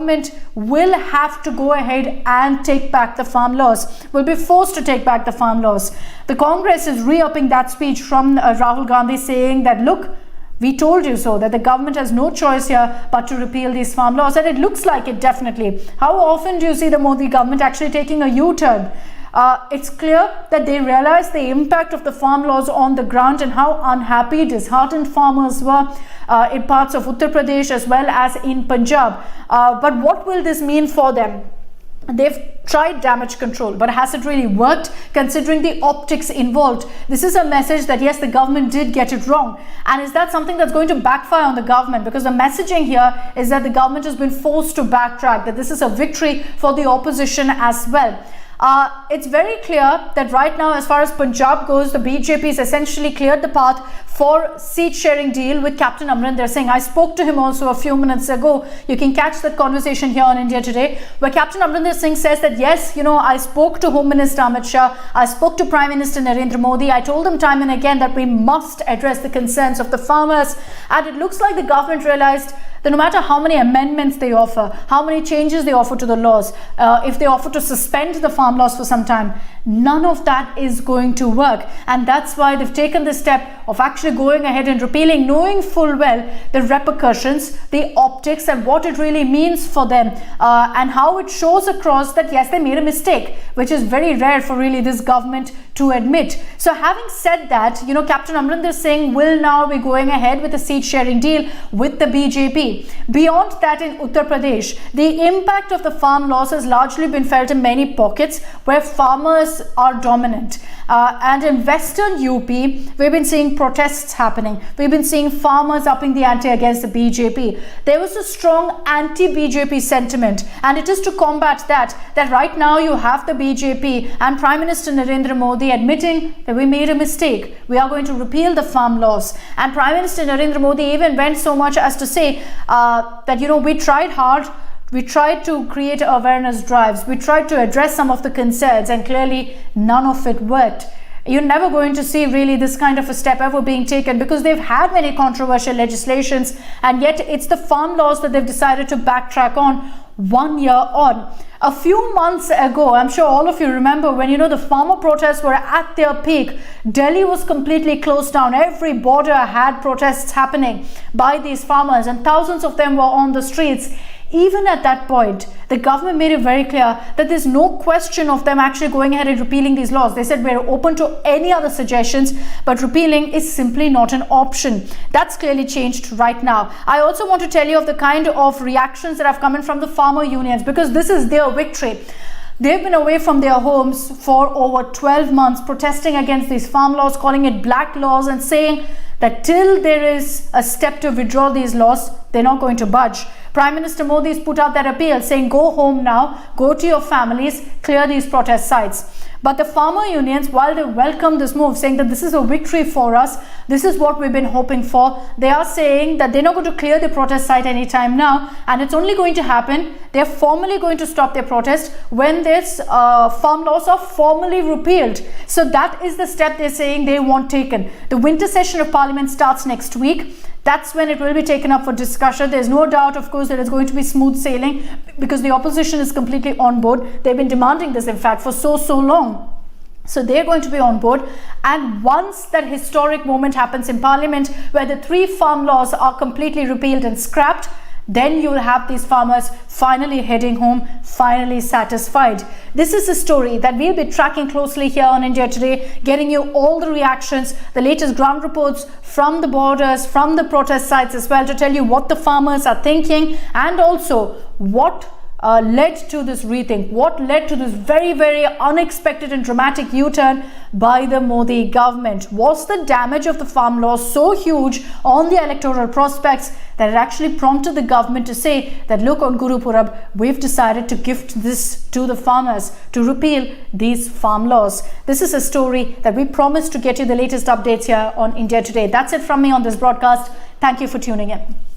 government will have to go ahead and take back the farm laws, will be forced to take back the farm laws. The Congress is re-upping that speech from Rahul Gandhi, saying that, look, we told you so, that the government has no choice here but to repeal these farm laws. And it looks like it, definitely. How often do you see the Modi government actually taking a U-turn? It's clear that they realize the impact of the farm laws on the ground and how unhappy, disheartened farmers were in parts of Uttar Pradesh as well as in Punjab. But what will this mean for them? They've tried damage control, but has it really worked considering the optics involved? This is a message that yes, the government did get it wrong. And is that something that's going to backfire on the government? Because the messaging here is that the government has been forced to backtrack, that this is a victory for the opposition as well. It's very clear that right now, as far as Punjab goes, the BJP has essentially cleared the path for seat sharing deal with Captain Amarinder Singh. I spoke to him also a few minutes ago. You can catch that conversation here on India Today, where Captain Amarinder Singh says that yes, I spoke to Home Minister Amit Shah, I spoke to Prime Minister Narendra Modi. I told them time and again that we must address the concerns of the farmers, and it looks like the government realized that no matter how many amendments they offer, how many changes they offer to the laws, if they offer to suspend the farm laws for some time, none of that is going to work. And that's why they've taken the step of actually going ahead and repealing, knowing full well the repercussions, the optics, and what it really means for them, and how it shows across that yes, they made a mistake, which is very rare for really this government to admit. So having said that, Captain Amarinder Singh will now be going ahead with a seat sharing deal with the BJP. Beyond that, in Uttar Pradesh, the impact of the farm laws has largely been felt in many pockets where farmers are dominant. And in Western UP, we've been seeing protests happening. We've been seeing farmers upping the ante against the BJP. There was a strong anti-BJP sentiment, and it is to combat that right now you have the BJP and Prime Minister Narendra Modi admitting that we made a mistake. We are going to repeal the farm laws. And Prime Minister Narendra Modi even went so much as to say that, we tried hard. We tried to create awareness drives. We tried to address some of the concerns, and clearly none of it worked. You're never going to see really this kind of a step ever being taken, because they've had many controversial legislations, and yet it's the farm laws that they've decided to backtrack on 1 year on. A few months ago, I'm sure all of you remember when the farmer protests were at their peak. Delhi was completely closed down. Every border had protests happening by these farmers, and thousands of them were on the streets. Even at that point, the government made it very clear that there's no question of them actually going ahead and repealing these laws. They said we're open to any other suggestions, but repealing is simply not an option. That's clearly changed right now. I also want to tell you of the kind of reactions that have come in from the farmer unions, because this is their victory. They've been away from their homes for over 12 months, protesting against these farm laws, calling it black laws, and saying that till there is a step to withdraw these laws, they're not going to budge. Prime Minister Modi has put out that appeal saying, go home now, go to your families, clear these protest sites. But the farmer unions, while they welcome this move, saying that this is a victory for us, this is what we've been hoping for, they are saying that they're not going to clear the protest site anytime now, and it's only going to happen, they're formally going to stop their protest when this farm laws are formally repealed. So that is the step they're saying they want taken. The winter session of Parliament starts next week. That's when it will be taken up for discussion. There's no doubt, of course, that it's going to be smooth sailing, because the opposition is completely on board. They've been demanding this, in fact, for so long. So they're going to be on board. And once that historic moment happens in Parliament, where the 3 farm laws are completely repealed and scrapped, then you will have these farmers finally heading home, finally satisfied. This is a story that we'll be tracking closely here on India Today, getting you all the reactions, the latest ground reports from the borders, from the protest sites as well, to tell you what the farmers are thinking, and also what led to this rethink, what led to this very, very unexpected and dramatic U-turn by the Modi government. Was the damage of the farm laws so huge on the electoral prospects that it actually prompted the government to say that, look, on Guru Purab, we've decided to gift this to the farmers, to repeal these farm laws? This is a story that we promised to get you the latest updates here on India Today. That's it from me on this broadcast. Thank you for tuning in.